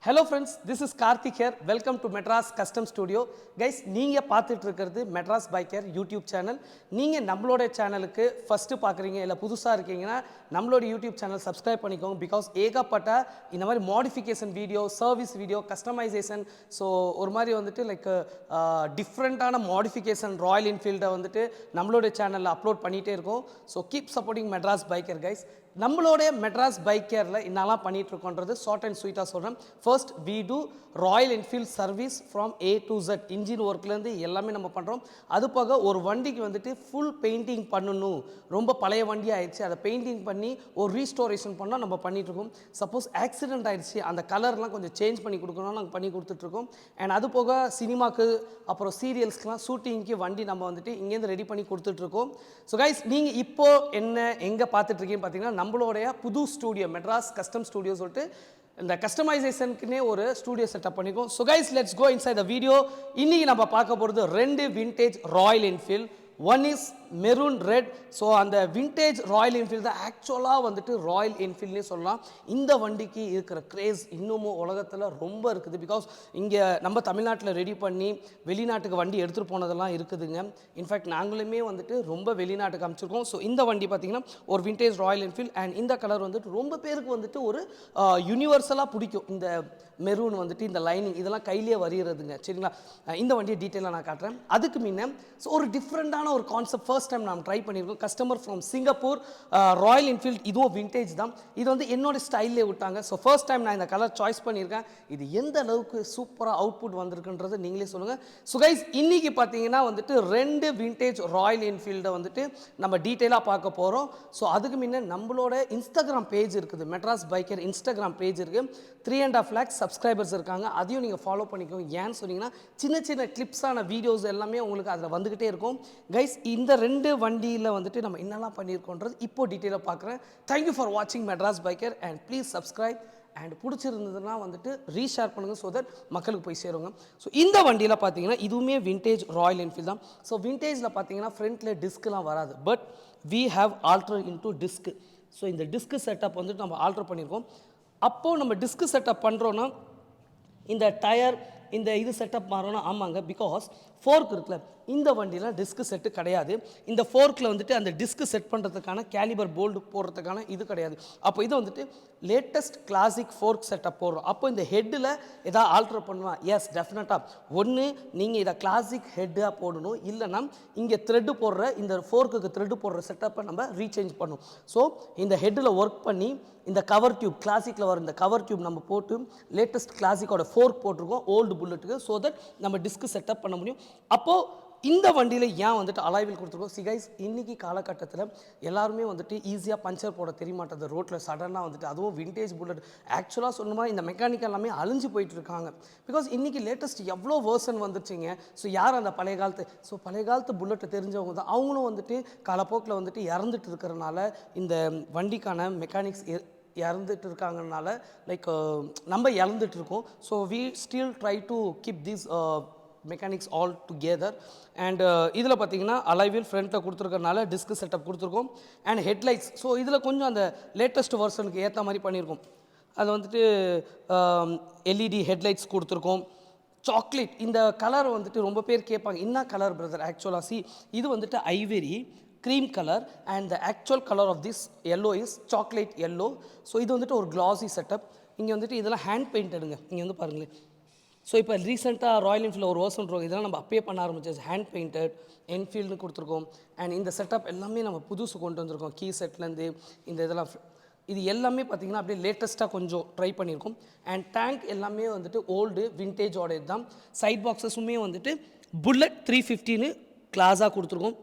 Hello friends, this is Karthik here. Welcome to Madras Custom Studio. Guys, நீங்க பார்த்துட்டு இருக்கிறது Madras Biker YouTube channel. நீங்க நம்மளோட சேனலுக்கு ஃபர்ஸ்ட் பார்க்குறீங்க இல்ல புதுசா இருக்கீங்கன்னா நம்மளோட YouTube channel subscribe பண்ணிக்கோங்க because ஏகப்பட்ட இந்த மாதிரி modification video, service video, customization so ஒரு மாதிரி வந்துட்டு லைக் டிஃபரண்டான modification Royal Enfield வந்துட்டு நம்மளோட சேனல்ல அப்லோட் பண்ணிட்டே இருக்கோம். So keep supporting Madras Biker guys. நம்மளோட மெட்ராஸ் பைக்கரில் என்னெல்லாம் பண்ணிட்டு இருக்கோன்றது ஷார்ட் அண்ட் ஸ்வீட்டாக சொல்கிறேன். First we do Royal Enfield service from A to Z engine ஒர்க்லேருந்து எல்லாமே நம்ம பண்ணுறோம். அது போக ஒரு வண்டிக்கு வந்துட்டு ஃபுல் பெயிண்டிங் பண்ணணும், ரொம்ப பழைய வண்டி ஆயிடுச்சு, அதை பெயிண்டிங் பண்ணி ஒரு ரீஸ்டோரேஷன் பண்ணால் நம்ம பண்ணிகிட்ருக்கோம். சப்போஸ் ஆக்சிடென்ட் ஆகிடுச்சு அந்த கலர்லாம் கொஞ்சம் சேஞ்ச் பண்ணி கொடுக்கணும்னு நாங்கள் பண்ணி கொடுத்துட்ருக்கோம். அண்ட் அது போக சினிமாக்கு அப்புறம் சீரியல்ஸ்க்குலாம் ஷூட்டிங்க்கு வண்டி நம்ம வந்துட்டு இங்கேருந்து ரெடி பண்ணி கொடுத்துட்ருக்கோம். ஸோ கைஸ் நீங்கள் இப்போது என்ன எங்கே பார்த்துட்ருக்கீங்கன்னு பார்த்தீங்கன்னா நம்மளுடைய புது ஸ்டூடியோ மெட்ராஸ் கஸ்டம் ஸ்டூடியோ சொல்லிட்டு இந்த கஸ்டமைசேஷனுக்குனே ஒரு ஸ்டூடியோ செட்டப் பண்ணிக்கோம். So guys let's go inside the video. இன்றைக்கி நம்ம பார்க்க போகிறது 2 vintage Royal Enfield. One is maroon red. So அந்த விண்டேஜ் ராயல் என்ஃபீல்டு தான் ஆக்சுவலாக வந்துட்டு ராயல் என்ஃபீல்ட்னே சொல்லலாம். இந்த வண்டிக்கு இருக்கிற கிரேஸ் இன்னமும் உலகத்தில் ரொம்ப இருக்குது. பிகாஸ் இங்கே நம்ம தமிழ்நாட்டில் ரெடி பண்ணி வெளிநாட்டுக்கு வண்டி எடுத்துகிட்டு போனதெல்லாம் இருக்குதுங்க. இன்ஃபேக்ட் நாங்களுமே வந்துட்டு ரொம்ப வெளிநாட்டுக்கு அமைச்சிருக்கோம். ஸோ இந்த வண்டி பார்த்திங்கன்னா ஒரு விண்டேஜ் ராயல் என்ஃபீல்ட் அண்ட் இந்த கலர் வந்துட்டு ரொம்ப பேருக்கு வந்துட்டு ஒரு யூனிவர்சலாக பிடிக்கும். இந்த மெரூன் வந்துட்டு இந்த லைனிங் இதெல்லாம் கையிலேயே வரைகிறதுங்க. சரிங்களா, இந்த வண்டியை டீட்டெயிலாக நான் காட்டுறேன். அதுக்கு முன்ன ஸோ ஒரு டிஃப்ரெண்டான ஒரு கான்செப்ட் ஃபர்ஸ்ட் டைம் நாம் ட்ரை பண்ணியிருக்கோம். Customer from Singapore Royal Enfield, இதுவும் விண்டேஜ் தான். இது வந்து என்னோட ஸ்டைல்லே விட்டாங்க. ஸோ ஃபர்ஸ்ட் டைம் நான் இந்த கலர் சாய்ஸ் பண்ணியிருக்கேன். இது எந்த அளவுக்கு சூப்பராக அவுட்புட் வந்திருக்குன்றது நீங்களே சொல்லுங்கள். ஸோ கைஸ் இன்னைக்கு பார்த்தீங்கன்னா வந்துட்டு 2 விண்டேஜ் ராயல் என்ஃபீல்டை வந்துட்டு நம்ம டீட்டெயிலாக பார்க்க போகிறோம். ஸோ அதுக்கு முன்ன நம்மளோட இன்ஸ்டாகிராம் பேஜ் இருக்குது, மெட்ராஸ் பைக்கர் இன்ஸ்டாகிராம் பேஜ் இருக்குது. 3.5 lakh சப்ஸ்கிரைபர்ஸ் இருக்காங்க. அதையும் நீங்கள் ஃபாலோ பண்ணிக்கோங்க. ஏன்னு சொன்னீங்கன்னா சின்ன சின்ன கிளிப்ஸான வீடியோஸ் எல்லாமே உங்களுக்கு அதில் வந்துக்கிட்டே இருக்கும். கைஸ் இந்த 2 வண்டியில் வந்துட்டு நம்ம என்னெல்லாம் பண்ணியிருக்கோன்றது இப்போ டீட்டெயிலாக பார்க்குறேன். தேங்க்யூ ஃபார் வாட்சிங் Madras biker and please subscribe and பிடிச்சிருந்ததுன்னா வந்துட்டு ரீஷேர் பண்ணுங்கள் ஸோ தட் மக்களுக்கு போய் சேருங்க. ஸோ இந்த வண்டியில் பார்த்தீங்கன்னா இதுவுமே விண்டேஜ் ராயல் என்ஃபீல்ட் தான். ஸோ விண்டேஜில் பார்த்தீங்கன்னா ஃப்ரண்ட்டில் டிஸ்க்லாம் வராது, but we have alter into disc. So இந்த டிஸ்க் செட்டப் வந்துட்டு நம்ம ஆல்டர் பண்ணியிருக்கோம். அப்போது நம்ம டிஸ்க் செட்டப் பண்ணுறோன்னா இந்த டயர் இந்த இது செட்டப் மாறோன்னா ஆமாங்க, பிகாஸ் ஃபோர்க் இருக்குல்ல, இந்த வண்டியில் டிஸ்க் செட்டு கிடையாது. இந்த ஃபோர்க்கில் வந்துட்டு அந்த டிஸ்க் செட் பண்ணுறதுக்கான கேலிபர் போல்டு போடுறதுக்கான இது கிடையாது. அப்போ இது வந்துட்டு லேட்டஸ்ட் கிளாசிக் ஃபோர்க் செட்டப் போடுறோம். அப்போ இந்த ஹெட்டில் எதாவது ஆல்டர் பண்ணுவான்? எஸ், டெஃபினட்டாக. ஒன்று நீங்கள் இதை கிளாசிக் ஹெட்டாக போடணும், இல்லைனா இங்கே த்ரெட்டு போடுற இந்த ஃபோர்க்குக்கு த்ரெட்டு போடுற செட்டப்பை நம்ம ரீசேஞ்ச் பண்ணணும். ஸோ இந்த ஹெட்டில் ஒர்க் பண்ணி இந்த கவர் டியூப் கிளாசிக்கில் வர இந்த கவர் டியூப் நம்ம போட்டு லேட்டஸ்ட் கிளாசிக்கோட ஃபோர்க் போட்டிருக்கோம் ஓல்டு புல்லட்டுக்கு. ஸோ தட் நம்ம டிஸ்க் செட்டப் பண்ண முடியும். அப்போது இந்த வண்டியில் ஏன் வந்துட்டு அலாய்வில் கொடுத்துருக்கோம்? கைஸ் இன்றைக்கி காலகட்டத்தில் எல்லாருமே வந்துட்டு ஈஸியாக பஞ்சர் போட தெரிய மாட்டேது ரோட்டில் சடனாக வந்துட்டு, அதுவும் விண்டேஜ் புல்லட். ஆக்சுவலாக சொன்னோம்னா இந்த மெக்கானிக் எல்லாமே அழிஞ்சு போயிட்டு இருக்காங்க. பிகாஸ் இன்றைக்கி லேட்டஸ்ட் எவ்வளோ வேர்ஷன் வந்துருச்சுங்க. ஸோ யார் அந்த பழைய காலத்து புல்லட்டை தெரிஞ்சவங்க தான் அவங்களும் வந்துட்டு காலப்போக்கில் வந்துட்டு இறந்துட்டு இருக்கிறனால இந்த வண்டிக்கான மெக்கானிக்ஸ் இறந்துட்டு இருக்காங்கனால லைக் நம்ம இறந்துட்டு இருக்கோம். So we still try to keep these mechanics all together. And இதில் பார்த்தீங்கன்னா அலைவில் ஃப்ரண்ட்டில் கொடுத்துருக்கறனால டிஸ்க் செட்டப் கொடுத்துருக்கோம். அண்ட் ஹெட்லைட்ஸ் ஸோ இதில் கொஞ்சம் அந்த லேட்டஸ்ட் வெர்ஷனுக்கு ஏற்ற மாதிரி பண்ணியிருக்கோம். அது வந்துட்டு எல்இடி ஹெட்லைட்ஸ் கொடுத்துருக்கோம். சாக்லேட் இந்த கலர் வந்துட்டு ரொம்ப பேர் கேட்பாங்க, என்ன கலர் பிரதர்? ஆக்சுவலாக இது வந்துட்டு Ivory cream color and the actual color of this yellow is chocolate yellow. So இது வந்துட்டு ஒரு glossy setup. இங்கே வந்துட்டு இதெல்லாம் ஹேண்ட் பெயிண்டடுங்க. இங்கே வந்து பாருங்களேன். ஸோ இப்போ ரீசெண்டாக ராயல் என்ஃபீல்டில் ஒரு வேர்ஷன் இருக்கும், இதெல்லாம் நம்ம அப்பே பண்ண ஆரம்பிச்சது ஹேண்ட் பெயிண்டட் என்ஃபீல்டு கொடுத்துருக்கோம். அண்ட் இந்த செட்டப் எல்லாமே நம்ம புதுசு கொண்டு வந்திருக்கோம். கீ செட்லேருந்து இந்த இதெல்லாம் இது எல்லாமே பார்த்திங்கன்னா அப்படியே லேட்டஸ்ட்டாக கொஞ்சம் ட்ரை பண்ணியிருக்கோம். அண்ட் டேங்க் எல்லாமே வந்துட்டு ஓல்டு விண்டேஜோட இதுதான். சைட் பாக்ஸஸுமே வந்துட்டு புல்லட் 350ன்னு கிளாஸாக கொடுத்துருக்கோம்.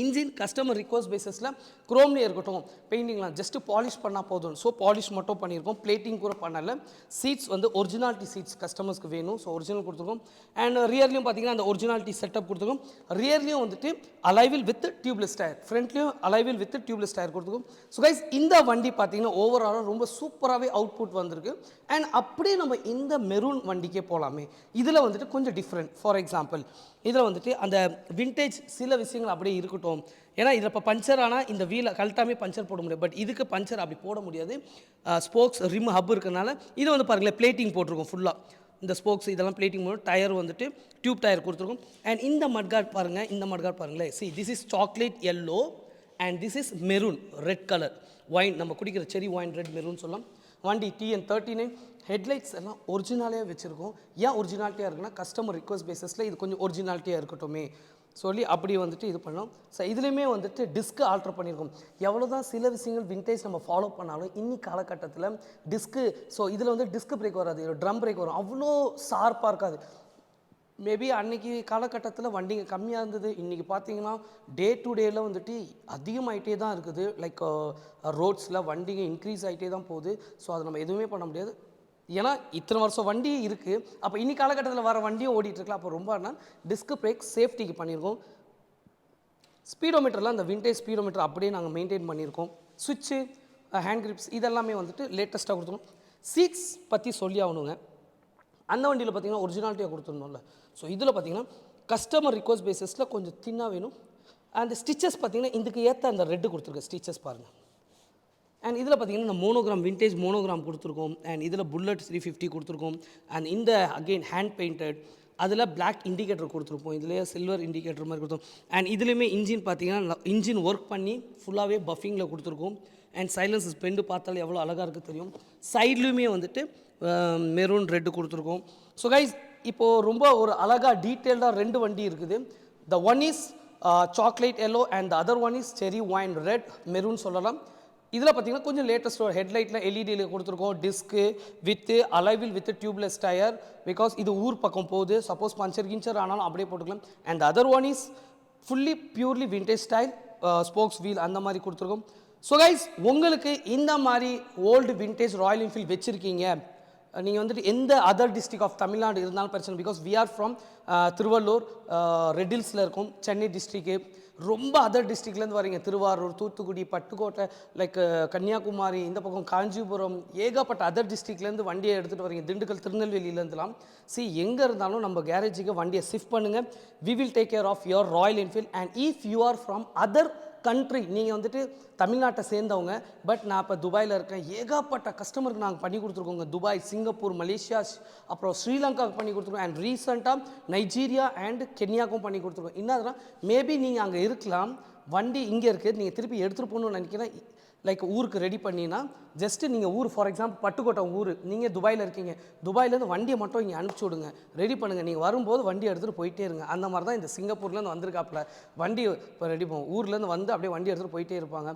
இன்ஜின் கஸ்டமர் ரிக்வஸ்ட் பேஸஸில் குரோம்லேயே இருக்கட்டும், பெயிண்டிங்லாம் ஜஸ்ட்டு பாலிஷ் பண்ணால் போதும். ஸோ பாலிஷ் மட்டும் பண்ணியிருக்கோம், பிளேட்டிங் கூட பண்ணலை. சீட்ஸ் வந்து ஒரிஜினாலிட்டி சீட்ஸ் கஸ்டமர்ஸ்க்கு வேணும், ஸோ ஒரிஜினல் கொடுத்துருக்கோம். அண்ட் ரியர்லையும் பார்த்தீங்கன்னா அந்த ஒரிஜினாலிட்டி செட்டப் கொடுத்துருக்கோம். ரியர்லையும் வந்துட்டு அலைவில் வித் டியூப்லெஸ் டயர், ஃப்ரண்ட்லேயும் அலைவில் வித் டியூப்லெஸ் டயர் கொடுத்துருக்கோம். ஸோ கைஸ் இந்த வண்டி பார்த்தீங்கன்னா ஓவராலாக ரொம்ப சூப்பராகவே அவுட்புட் வந்திருக்கு. அண்ட் அப்படியே நம்ம இந்த மெரூன் வண்டிக்கே போகலாமே. இதில் வந்துட்டு கொஞ்சம் டிஃப்ரெண்ட். ஃபார் எக்ஸாம்பிள் இதில் வந்துட்டு அந்த விண்டேஜ் சில விஷயங்கள் அப்படியே இருக்கட்டும். இருக்கட்டும். ஏன்னா இதில் இப்போ பஞ்சர் ஆனால் இந்த வீலை கழட்டாமே பஞ்சர் போட முடியாது. பட் இதுக்கு பஞ்சர் அப்படி போட முடியாது. ஸ்போக்ஸ் ரிம் ஹப் இருக்கிறனால இது வந்து பாருங்களேன் பிளேட்டிங் போட்டிருக்கோம் ஃபுல்லாக. இந்த ஸ்போக்ஸ் இதெல்லாம் பிளேட்டிங் போட்டு டயர் வந்துட்டு டியூப் டயர் கொடுத்துருக்கோம். அண்ட் இந்த மட்கார்ட் பாருங்கள், இந்த மட்கார்ட் பாருங்களேன். See this is chocolate yellow and this is maroon red colour wine. நம்ம குடிக்கிற செரி ஒயின் ரெட் மெரூன் சொல்லலாம். வண்டி TN39. ஹெட்லைட்ஸ் எல்லாம் ஒரிஜினாலியாக வச்சுருக்கோம். ஏன் ஒரிஜினாலிட்டியாக இருக்குன்னா கஸ்டமர் ரிக்வஸ்ட் பேஸஸில் இது கொஞ்சம் ஒரிஜினாலிட்டியாக இருக்கட்டுமே சொல்லி அப்படி வந்துட்டு இது பண்ணோம். ஸோ இதுலேயுமே வந்துட்டு டிஸ்க்கு ஆல்ட்ரு பண்ணியிருக்கோம். எவ்வளோ தான் சில விஷயங்கள் விண்டேஜ் நம்ம ஃபாலோ பண்ணாலும் இன்னி காலகட்டத்தில் டிஸ்க்கு, ஸோ இதில் வந்து டிஸ்க் பிரேக் வராது, ட்ரம் பிரேக் வரும், அவ்வளோ ஷார்ப்பாக இருக்காது. மேபி அன்றைக்கி காலகட்டத்தில் வண்டிங்க கம்மியாக இருந்தது. இன்றைக்கி பார்த்தீங்கன்னா டே டு டேயில் வந்துட்டு அதிகமாகிட்டே தான் இருக்குது. லைக் ரோட்ஸில் வண்டிங்க இன்க்ரீஸ் ஆகிட்டே தான் போகுது. ஸோ அதை நம்ம எதுவுமே பண்ண முடியாது. ஏன்னா இத்தனை வருஷம் வண்டி இருக்குது, அப்போ இன்னி காலகட்டத்தில் வர வண்டியும் ஓடிட்டுருக்கலாம். அப்போ ரொம்ப டிஸ்க் பிரேக் சேஃப்டிக்கு பண்ணியிருக்கோம். ஸ்பீடோமீட்டரில் அந்த விண்டேஜ் ஸ்பீடோமீட்டர் அப்படியே நாங்கள் மெயின்டைன் பண்ணியிருக்கோம். சுவிட்சு, ஹேண்ட் கிரிப்ஸ் இதெல்லாமே வந்துட்டு லேட்டஸ்ட்டாக கொடுத்துருக்கோம். சீட்ஸ் பற்றி சொல்லி ஆகணுங்க. அந்த வண்டியில் பார்த்தீங்கன்னா ஒரிஜினாலிட்டியாக கொடுத்துருந்தோம்ல. ஸோ இதில் பார்த்தீங்கன்னா கஸ்டமர் ரிக்வஸ்ட் பேஸஸில் கொஞ்சம் தின்னாக வேணும். அந்த ஸ்டிச்சஸ் பார்த்தீங்கன்னா இதுக்கு ஏற்ற அந்த ரெட்டு கொடுத்துருக்க ஸ்டிச்சஸ் பாருங்கள். அண்ட் இதில் பார்த்தீங்கன்னா இந்த மோனோகிராம் விண்டேஜ் மோனோகிராம் கொடுத்துருக்கோம். அண்ட் இதில் புல்லட் 350 கொடுத்துருக்கோம். அண்ட் இந்த அகெயின் ஹேண்ட் பெயிண்டட், அதில் பிளாக் இண்டிகேட்டர் கொடுத்துருப்போம். இதுலேயே சில்வர் இண்டிகேட்டர் மாதிரி கொடுத்தோம். அண்ட் இதுலேயுமே இன்ஜின் பார்த்தீங்கன்னா இன்ஜின் ஒர்க் பண்ணி ஃபுல்லாகவே பஃபிங்கில் கொடுத்துருக்கோம். அண்ட் சைலன்சஸ் பெண்டு பார்த்தாலே எவ்வளோ அழகாக இருக்குது தெரியும். சைட்லேயுமே வந்துட்டு மெரூன் ரெட்டு கொடுத்துருக்கோம். ஸோ கைஸ் இப்போது ரொம்ப ஒரு அழகாக டீட்டெயில்டாக ரெண்டு வண்டி இருக்குது. The one is chocolate yellow and the other one is cherry wine red maroon சொல்லலாம். இதில் பார்த்தீங்கன்னா கொஞ்சம் லேட்டஸ்ட் ஹெட்லைட்டில் எல்இடியில் கொடுத்துருக்கோம். Disc with alloy wheel with tubeless tyre, because இது ஊர் பக்கம் போகுது. சப்போஸ் பஞ்சர் கிஞ்சர் ஆனாலும் அப்படியே போட்டுக்கலாம். And the other one is fully purely vintage style spokes wheel அந்த மாதிரி கொடுத்துருக்கோம். ஸோ கைஸ் உங்களுக்கு இந்த மாதிரி ஓல்டு விண்டேஜ் ராயல் என்ஃபீல்ட் வச்சுருக்கீங்க, நீங்கள் வந்துட்டு எந்த அதர் டிஸ்ட்ரிக்ட் ஆஃப் தமிழ்நாடு இருந்தாலும் பிரச்சனை. Because we are from Tiruvallur, ரெட்டில்ஸில் இருக்கும், சென்னை டிஸ்ட்ரிக்கு. ரொம்ப அதர் டிஸ்ட்ரிக்ட்லேருந்து வரீங்க, திருவாரூர், தூத்துக்குடி, பட்டுக்கோட்டை, லைக் கன்னியாகுமரி, இந்த பக்கம் காஞ்சிபுரம், ஏகப்பட்ட அதர் டிஸ்ட்ரிக்ட்லேருந்து வண்டியை எடுத்துகிட்டு வரீங்க, திண்டுக்கல், திருநெல்வேலியிலேருந்துலாம். எங்கே இருந்தாலும் நம்ம கேரேஜுக்கு வண்டியை ஷிஃப்ட் பண்ணுங்கள். We will take care of your Royal Enfield. And if you are from other country, நீங்கள் வந்துட்டு தமிழ்நாட்டை சேர்ந்தவங்க, பட் நான் இப்போ துபாயில் இருக்கேன், ஏகப்பட்ட கஸ்டமருக்கு நாங்கள் பண்ணி கொடுத்துருக்கோங்க. துபாய், சிங்கப்பூர், மலேசியா, அப்புறம் ஸ்ரீலங்காவுக்கு பண்ணி கொடுத்துருக்கோம். அண்ட் ரீசெண்டாக நைஜீரியா அண்ட் கென்யாவுக்கும் பண்ணி கொடுத்துருக்கோம். என்னதுன்னா மேபி நீங்கள் அங்கே இருக்கலாம், வண்டி இங்கே இருக்குது, நீங்கள் திருப்பி எடுத்துகிட்டு போகணுன்னு நினைக்கிறேன், லைக் ஊருக்கு ரெடி பண்ணினா ஜஸ்ட்டு நீங்கள் ஊர் ஃபார் எக்ஸாம்பிள் பட்டுக்கோட்டை ஊர், நீங்கள் துபாயில் இருக்கீங்க, துபாயிலேருந்து வண்டியை மட்டும் இங்கே அனுப்பிச்சி விடுங்க, ரெடி பண்ணுங்கள். நீங்கள் வரும்போது வண்டி எடுத்துகிட்டு போயிட்டே இருங்க. அந்த மாதிரி தான் இந்த சிங்கப்பூர்லேருந்து வந்திருக்காப்புல வண்டி இப்போ ரெடி பண்ணுவோம். ஊர்லேருந்து வந்து அப்படியே வண்டி எடுத்துகிட்டு போயிட்டே இருப்பாங்க.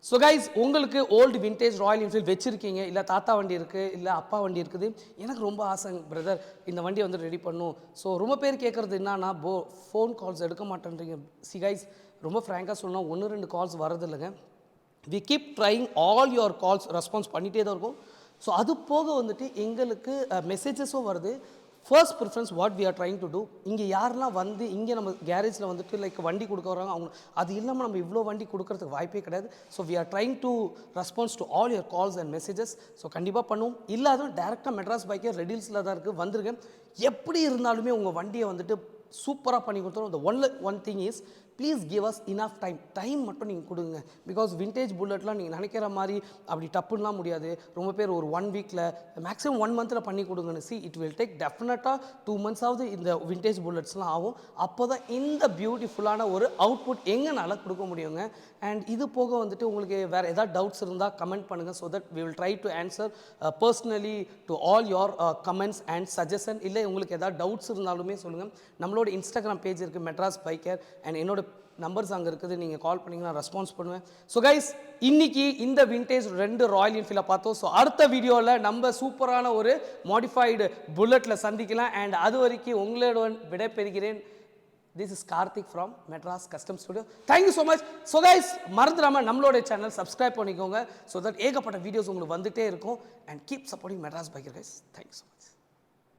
ஸோ கைஸ் உங்களுக்கு ஓல்டு விண்டேஜ் ராயல் என்ஃபீல்ட் வச்சுருக்கீங்க, இல்லை தாத்தா வண்டி இருக்குது, இல்லை அப்பா வண்டி இருக்குது, எனக்கு ரொம்ப ஆசைங்க பிரதர் இந்த வண்டியை வந்து ரெடி பண்ணும். ஸோ ரொம்ப பேர் கேட்குறது என்னன்னா ஃபோன் கால்ஸ் எடுக்க மாட்டேன்றீங்க. கைஸ் ரொம்ப ஃப்ராங்காக சொல்லணும், 1-2 கால்ஸ் வரதில்லைங்க. We keep trying all your calls, response பண்ணிகிட்டே தான் இருக்கும். ஸோ அது போக வந்துட்டு எங்களுக்கு மெசேஜஸும் வருது. First preference what we are trying to do, இங்கே யாரெல்லாம் வந்து இங்கே நம்ம கேரேஜில் வந்துட்டு லைக் வண்டி கொடுக்க வராங்க, அவங்க அது இல்லாமல் நம்ம இவ்வளோ வண்டி கொடுக்கறதுக்கு வாய்ப்பே கிடையாது. So we are trying to response to all your calls and messages. So கண்டிப்பாக பண்ணுவோம். இல்லாத டேரெக்டாக மெட்ராஸ் பைக்கே ரெடில்ஸில் தான் இருக்குது, வந்துருக்கேன். எப்படி இருந்தாலுமே உங்கள் வண்டியை வந்துட்டு சூப்பராக பண்ணி கொடுத்துரும். the one thing is please give us enough time மட்டும் நீங்கள் கொடுங்க. பிகாஸ் விண்டேஜ் புல்லட்லாம் நீங்கள் நினைக்கிற மாதிரி அப்படி டப்புலாம் முடியாது. ரொம்ப பேர் ஒரு 1 வீக்கில் மேக்ஸிமம் 1 மந்தில் பண்ணி கொடுங்கன்னு. இட் வில் டேக் டெஃபினட்டாக 2 months இந்த விண்டேஜ் புல்லட்ஸ்லாம் ஆகும். அப்போ தான் இந்த பியூட்டிஃபுல்லான ஒரு அவுட்புட் எங்களால் கொடுக்க முடியுங்க. அண்ட் இது போக வந்துட்டு உங்களுக்கு வேறு ஏதாவது டவுட்ஸ் இருந்தால் கமெண்ட் பண்ணுங்கள். So that we will try to answer personally to all your comments and suggestion. இல்லை உங்களுக்கு ஏதாவது டவுட்ஸ் இருந்தாலுமே சொல்லுங்கள். நம்மளோட இன்ஸ்டாகிராம் பேஜ் இருக்குது மெட்ராஸ் பைக்கர், அண்ட் என்னோட நம்பர்ஸ் அங்கே இருக்குது, நீங்கள் கால் பண்ணிங்கன்னா ரெஸ்பான்ஸ் பண்ணுவேன். ஸோ கைஸ் இன்னைக்கு இந்த விண்டேஜ் 2 ராயல் என்ஃபீல்டை பார்த்தோம். ஸோ அடுத்த வீடியோவில் நம்ம சூப்பரான ஒரு மாடிஃபைடு புல்லட்டில் சந்திக்கலாம். அண்ட் அது வரைக்கும் உங்களோட விடைபெறுகிறேன். This is Karthik from Madras Custom Studio. Thank you so much. So guys மறந்துடாம நம்மளோட சேனல் சப்ஸ்கிரைப் பண்ணிக்கோங்க. so that ஏகப்பட்ட வீடியோஸ் உங்களுக்கு வந்துட்டே இருக்கும். and keep supporting Madras Biker guys. Thanks so much.